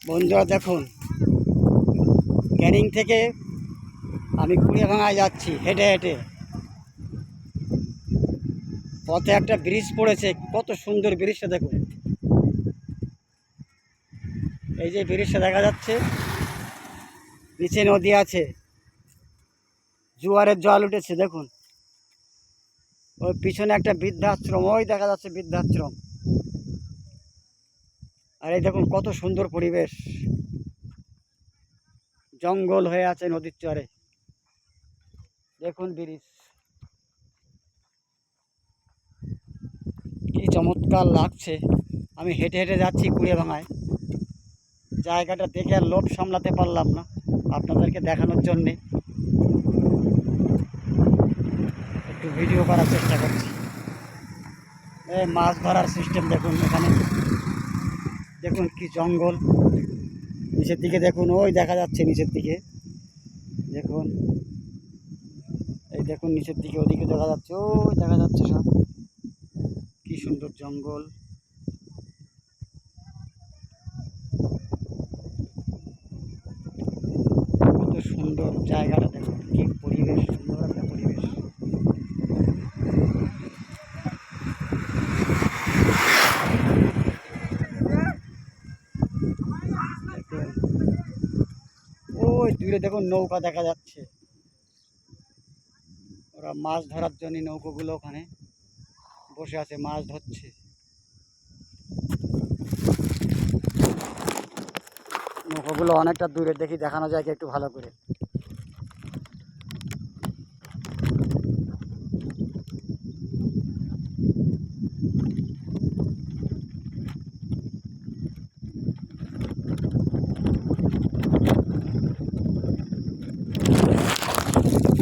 বন্ধুরা দেখুন, ক্যানিং থেকে আমি কুড়িয়াভাঙায় যাচ্ছি হেঁটে হেঁটে। পথে একটা ব্রিজ পড়েছে, কত সুন্দর ব্রিজটা দেখুন। এই যে ব্রিজটা দেখা যাচ্ছে, নিচে নদী আছে, জোয়ারের জল উঠেছে দেখুন। ওই পিছনে একটা বৃদ্ধাশ্রম, ওই দেখা যাচ্ছে বৃদ্ধাশ্রম। আর এই দেখুন কত সুন্দর পরিবেশ, জঙ্গল হয়ে আছে নদীর চরে। দেখুন ব্রিজ কি চমৎকার লাগছে। আমি হেঁটে হেঁটে যাচ্ছি কুড়িয়াভাঙায়। জায়গাটা দেখে আর লোভ সামলাতে পারলাম না, আপনাদেরকে দেখানোর জন্যে একটু ভিডিও করার চেষ্টা করছি। এই মাছ ধরার সিস্টেম দেখুন এখানে। দেখুন কি জঙ্গল, নিচের দিকে দেখুন, ওই দেখা যাচ্ছে নিচের দিকে দেখুন। এই দেখুন নিচের দিকে, ওদিকে দেখা যাচ্ছে, ওই দেখা যাচ্ছে সব কি সুন্দর জঙ্গল। কত সুন্দর জায়গাটা দেখুন, কি পরিবেশ, সুন্দর একটা পরিবেশ। ওই দূরে দেখুন নৌকা দেখা যাচ্ছে, ওরা মাছ ধরার জন্য নৌকোগুলো ওখানে বসে আছে, মাছ ধরছে। নৌকোগুলো অনেকটা দূরে, দেখি দেখানো যায় কি একটু ভালো করে।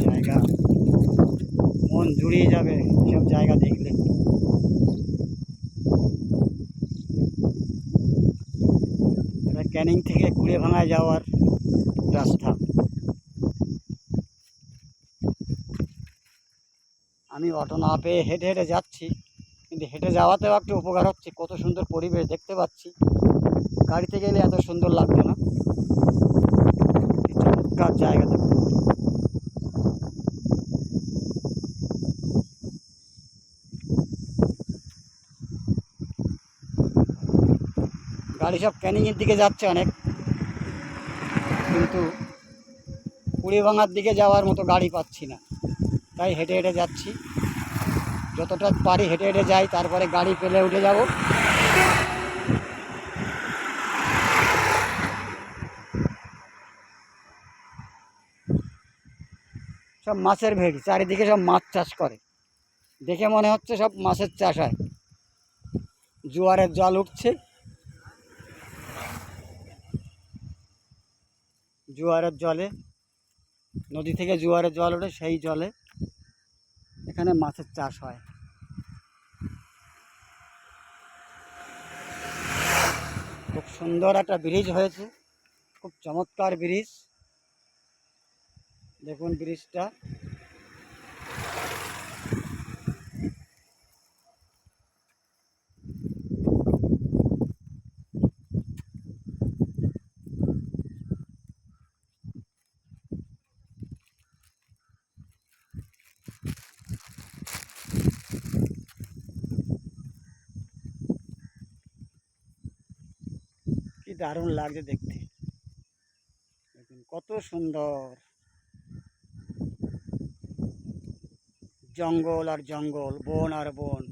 জায়গা মন জুড়িয়ে যাবে এসব জায়গা দেখলে। এটা ক্যানিং থেকে কুড়িয়াভাঙায় যাওয়ার রাস্তা। আমি অটো না পেয়ে হেঁটে হেঁটে যাচ্ছি, কিন্তু হেঁটে যাওয়াতেও একটু উপকার হচ্ছে। কত সুন্দর পরিবেশ দেখতে পাচ্ছি, গাড়িতে গেলে এত সুন্দর লাগতো না। কি চমৎকার জায়গা দেখুন। গাড়ি সব ক্যানিংয়ের দিকে যাচ্ছে অনেক, কিন্তু কুড়িয়াভাঙার দিকে যাওয়ার মতো গাড়ি পাচ্ছি না, তাই হেঁটে হেঁটে যাচ্ছি। যতটা পারি হেঁটে হেঁটে যাই, তারপরে গাড়ি পেলে উঠে যাব। সব মাছের ভেড়ি, চারিদিকে সব মাছ চাষ করে, দেখে মনে হচ্ছে সব মাছের চাষ হয়। জোয়ারের জল উঠছে, জোয়ারের জলে, নদী থেকে জোয়ারের জল ওঠে, সেই জলে এখানে মাছের চাষ হয়। খুব সুন্দর একটা ব্রিজ হয়েছে, খুব চমৎকার ব্রিজ। দেখুন ব্রিজটা কি দারুণ লাগছে দেখতে। দেখুন কত সুন্দর, জঙ্গল আর জঙ্গল, বন আর বন।